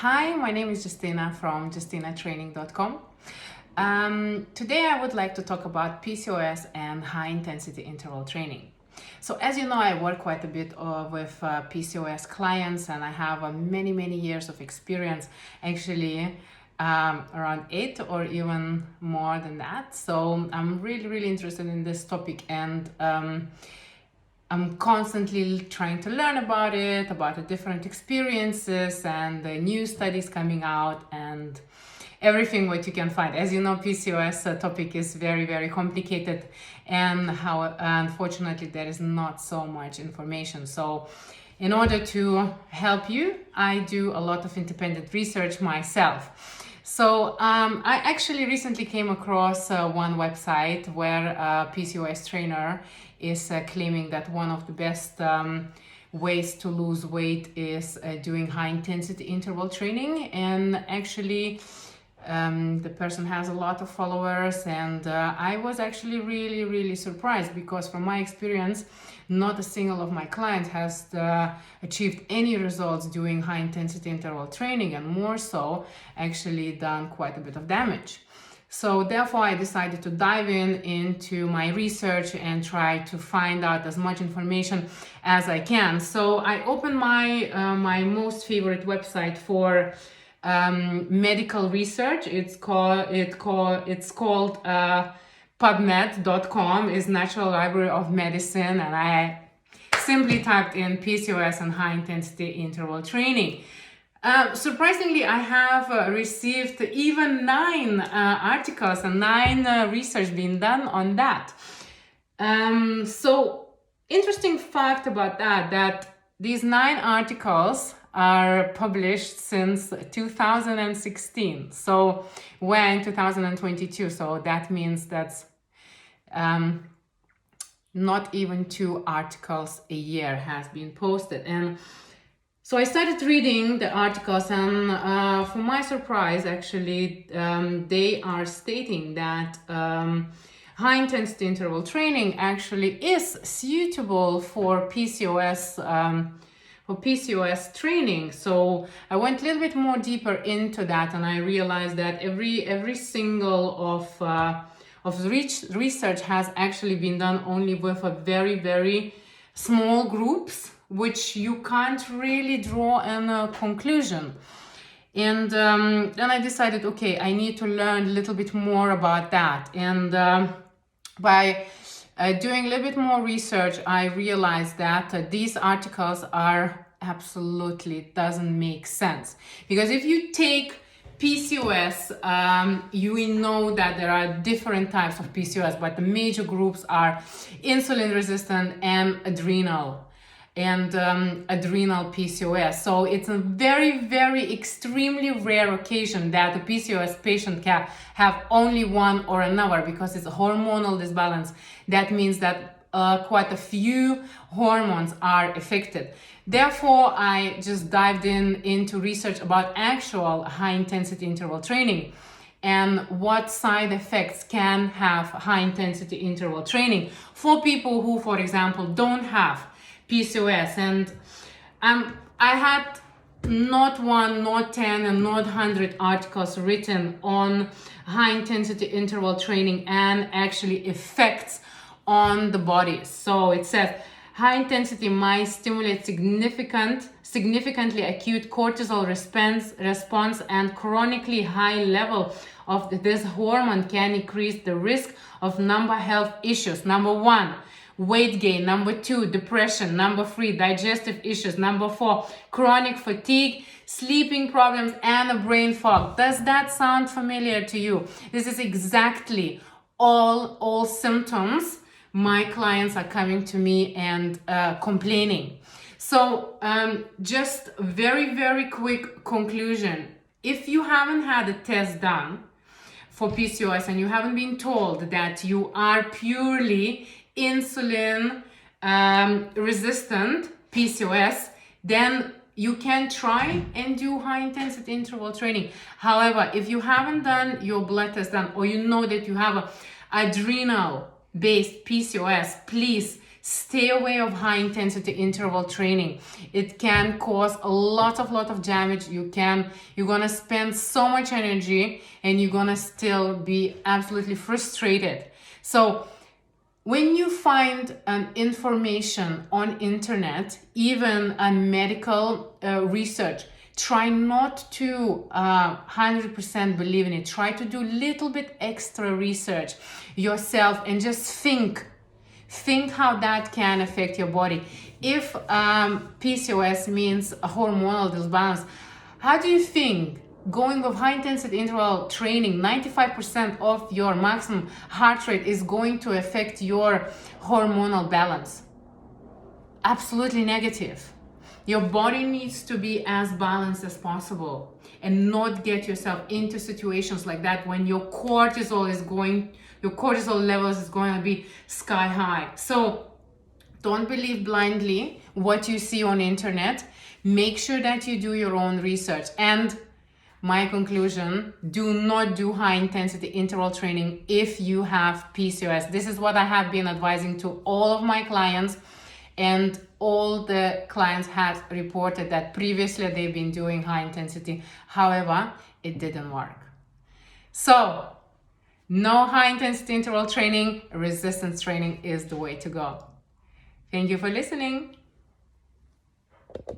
Hi, my name is Justina from JustinaTraining.com. Today I would like to talk about PCOS and high intensity interval training. So as you know, I work quite a bit with PCOS clients, and I have many years of experience, actually around 8 or even more than that. So I'm really interested in this topic, and I'm constantly trying to learn about it, about the different experiences and the new studies coming out and everything what you can find. As you know, PCOS topic is very complicated, and how unfortunately there is not so much information. So in order to help you, I do a lot of independent research myself. So I actually recently came across one website where a PCOS trainer is claiming that one of the best ways to lose weight is doing high intensity interval training. And actually the person has a lot of followers, and I was actually really surprised, because from my experience, not a single of my clients has achieved any results doing high intensity interval training, and more so actually done quite a bit of damage. So therefore I decided to dive into my research and try to find out as much information as I can. So I opened my most favorite website for medical research. It's called PubMed.com, is Natural Library of Medicine, and I simply typed in PCOS and high intensity interval training. Surprisingly, I have received even 9 articles and 9 research being done on that. So interesting fact about that these 9 articles are published since 2016. So we're in 2022, so that means that's not even 2 articles a year has been posted. And so I started reading the articles, and for my surprise, actually, they are stating that high intensity interval training actually is suitable for PCOS training. So I went a little bit more deeper into that, and I realized that every single of research has actually been done only with a very small groups, which you can't really draw a conclusion. And then I decided, okay, I need to learn a little bit more about that. And by doing a little bit more research, I realized that these articles are absolutely doesn't make sense. Because if you take PCOS, you know that there are different types of PCOS, but the major groups are insulin resistant and adrenal PCOS. So it's a very extremely rare occasion that a PCOS patient can have only one or another, because it's a hormonal disbalance. That means that quite a few hormones are affected. Therefore, I just dived into research about actual high intensity interval training and what side effects can have high intensity interval training for people who, for example, don't have PCOS. And I had not 1, not 10, and not 100 articles written on high intensity interval training and actually effects on the body. So it says high intensity might stimulate significantly acute cortisol response, and chronically high level of this hormone can increase the risk of number health issues. Number 1, weight gain. Number 2, depression. Number 3, digestive issues. Number 4, chronic fatigue, sleeping problems, and a brain fog. Does that sound familiar to you? This is exactly all symptoms my clients are coming to me and complaining. So just very quick conclusion. If you haven't had a test done for PCOS and you haven't been told that you are purely insulin resistant PCOS, then you can try and do high intensity interval training. However, if you haven't done your blood test done, or you know that you have a adrenal based PCOS, please Stay away of high intensity interval training. It can cause a lot of damage. You're gonna spend so much energy and you're gonna still be absolutely frustrated. So when you find information on internet, even on medical research, try not to 100% believe in it. Try to do a little bit extra research yourself and just think how that can affect your body. If PCOS means a hormonal disbalance, how do you think going with high intensity interval training, 95% of your maximum heart rate, is going to affect your hormonal balance? Absolutely negative. Your body needs to be as balanced as possible and not get yourself into situations like that when your cortisol levels is going to be sky high. So don't believe blindly what you see on internet. Make sure that you do your own research. And my conclusion, do not do high intensity interval training if you have PCOS. This is what I have been advising to all of my clients, and all the clients had reported that previously they've been doing high intensity. However, it didn't work. So no high intensity interval training, resistance training is the way to go. Thank you for listening.